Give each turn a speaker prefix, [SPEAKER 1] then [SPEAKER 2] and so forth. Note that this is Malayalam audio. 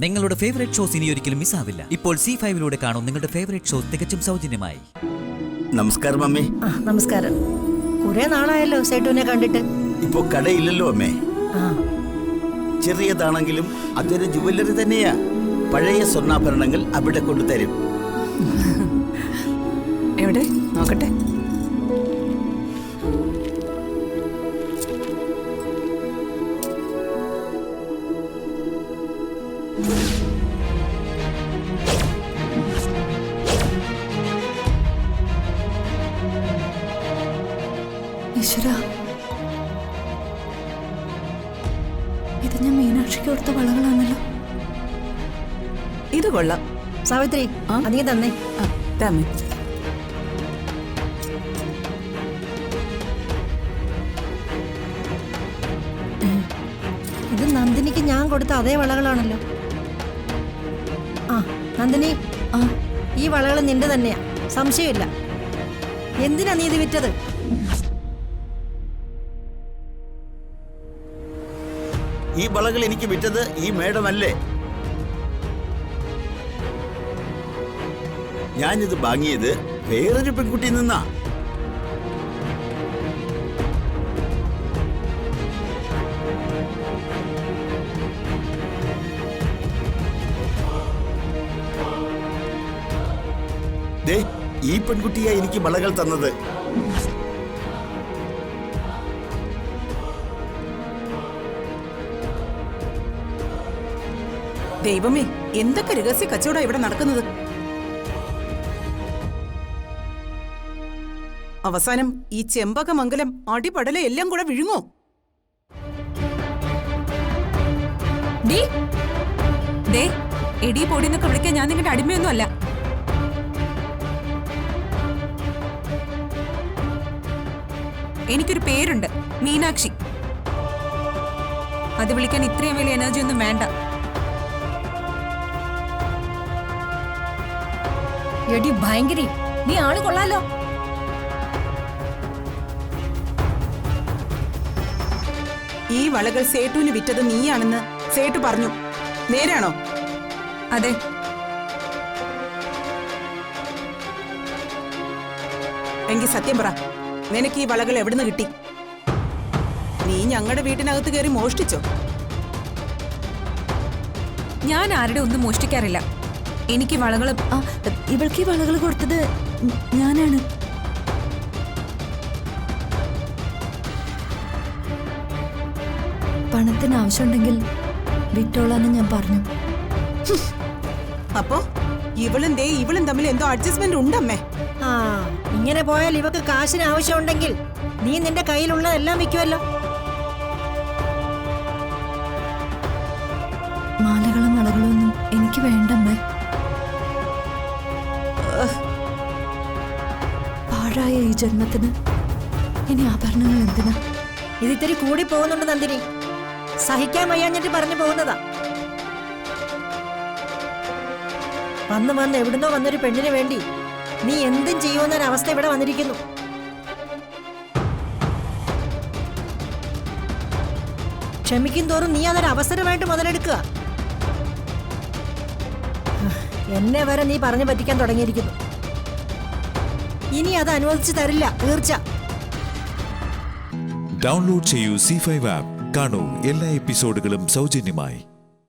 [SPEAKER 1] നിങ്ങളുടെ ഫേവറേറ്റ് ഷോസ് ഇനി ഒരിക്കലും മിസ്സാവില്ല. ഇപ്പോൾ C5 കാണും നിങ്ങളുടെ ഫേവറേറ്റ് ഷോസ് തികച്ചും സൗജന്യമായി.
[SPEAKER 2] നമസ്കാരം അമ്മേ.
[SPEAKER 3] നമസ്കാരം. കുറെ നാളായല്ലോ സേട്ടുവിനെ കണ്ടിട്ട്.
[SPEAKER 2] ഇപ്പോ കടയില്ലല്ലോ അമ്മേ. ചെറിയതാണെങ്കിലും അതൊരു ജുവല്ലറി തന്നെയാ. പഴയ സ്വർണ്ണാഭരണങ്ങൾ അവിടെ കൊണ്ടുതരും.
[SPEAKER 4] എവിടെ നോക്കട്ടെ.
[SPEAKER 5] ഈശ്വരാ, ഇത് ഞാൻ മീനാക്ഷിക്ക് കൊടുത്ത വളകളാണല്ലോ.
[SPEAKER 4] ഇത് കൊള്ളാം.
[SPEAKER 3] സാവിത്രി, നീ തന്നെ.
[SPEAKER 4] തമ്മി
[SPEAKER 3] ഇത് നന്ദിനിക്ക് ഞാൻ കൊടുത്ത അതേ വളകളാണല്ലോ. നന്ദിനി, ഈ വളകൾ നിന്റെ തന്നെയാ, സംശയമില്ല. എന്തിനാ നീ ഇത് വിറ്റത്?
[SPEAKER 2] ഈ വളകൾ എനിക്ക് വിറ്റത് ഈ മേഡമല്ലേ? ഞാനിത് വാങ്ങിയത് വേറൊരു പെൺകുട്ടിയിൽ നിന്നാ. ദേ, ഈ പെൺകുട്ടിയാ എനിക്ക് വളകൾ തന്നത്.
[SPEAKER 4] ദൈവമേ, എന്തൊക്കെ രഹസ്യ കച്ചവടം ഇവിടെ നടക്കുന്നത്. അവസാനം ഈ ചെമ്പകമംഗലം അടിപടല എല്ലാം കൂടെ വിഴുങ്ങോ?
[SPEAKER 5] എടി പൊടിന്നൊക്കെ വിളിക്കാൻ ഞാൻ നിങ്ങളുടെ അടിമയൊന്നും അല്ല. എനിക്കൊരു പേരുണ്ട്, മീനാക്ഷി. അത് വിളിക്കാൻ ഇത്രയും വലിയ എനർജി ഒന്നും വേണ്ട.
[SPEAKER 3] എടി ഭയങ്കരി, നീ ആള് കൊള്ളാലോ.
[SPEAKER 4] ഈ വളകൾ സേട്ടുവിന് വിറ്റത് നീയാണെന്ന് സേട്ടു പറഞ്ഞു. നേരാണോ?
[SPEAKER 5] അതെ.
[SPEAKER 4] എങ്കിൽ സത്യം പറ, നിനക്ക് ഈ വളകൾ എവിടുന്ന് കിട്ടി? നീ ഞങ്ങളുടെ വീട്ടിനകത്ത് കയറി മോഷ്ടിച്ചോ?
[SPEAKER 5] ഞാൻ ആരുടെ ഒന്നും മോഷ്ടിക്കാറില്ല. എനിക്ക് വളകൾ, ഇവൾക്ക് ഈ വളകൾ കൊടുത്തത് ഞാനാണ്. പണത്തിന് ആവശ്യമുണ്ടെങ്കിൽ വിറ്റോളാന്ന് ഞാൻ പറഞ്ഞു.
[SPEAKER 4] അപ്പോ ഇവളും തമ്മിൽ എന്തോ അഡ്ജസ്റ്റ്മെന്റ് ഉണ്ടമ്മേ.
[SPEAKER 3] ഇങ്ങനെ പോയാൽ ഇവക്ക് കാശിന് ആവശ്യമുണ്ടെങ്കിൽ നീ നിന്റെ കയ്യിലുള്ളതെല്ലാം വിൽക്കുമല്ലോ.
[SPEAKER 5] മാലകളും വളകളും ഒന്നും എനിക്ക് വേണ്ടമ്മേ. പാഴായ ഈ ജന്മത്തിന് ഇനി ആഭരണങ്ങൾ എന്തിനാ?
[SPEAKER 3] ഇതിത്തിരി കൂടി പോകുന്നുണ്ട് നന്ദിനി. സഹിക്കാൻ വയ്യാഞ്ഞിട്ട് പറഞ്ഞു പോകുന്നതാ. വന്ന് എവിടുന്നോ വന്നൊരു പെണ്ണിന് വേണ്ടി നീ എന്തും ചെയ്യുമെന്നൊരവസ്ഥ ഇവിടെ വന്നിരിക്കുന്നു. ക്ഷമിക്കും തോറും നീ അതൊരു അവസരമായിട്ട് മുതലെടുക്കുക. എന്നെ വരെ നീ പറഞ്ഞു പറ്റിക്കാൻ തുടങ്ങിയിരിക്കുന്നു. ഇനി അത് അനുവദിച്ചു തരില്ല, തീർച്ച.
[SPEAKER 6] ഡൗൺലോഡ് ചെയ്യൂ C5 ആപ്പ്. കാണൂ എല്ലാ എപ്പിസോഡുകളും സൗജന്യമായി.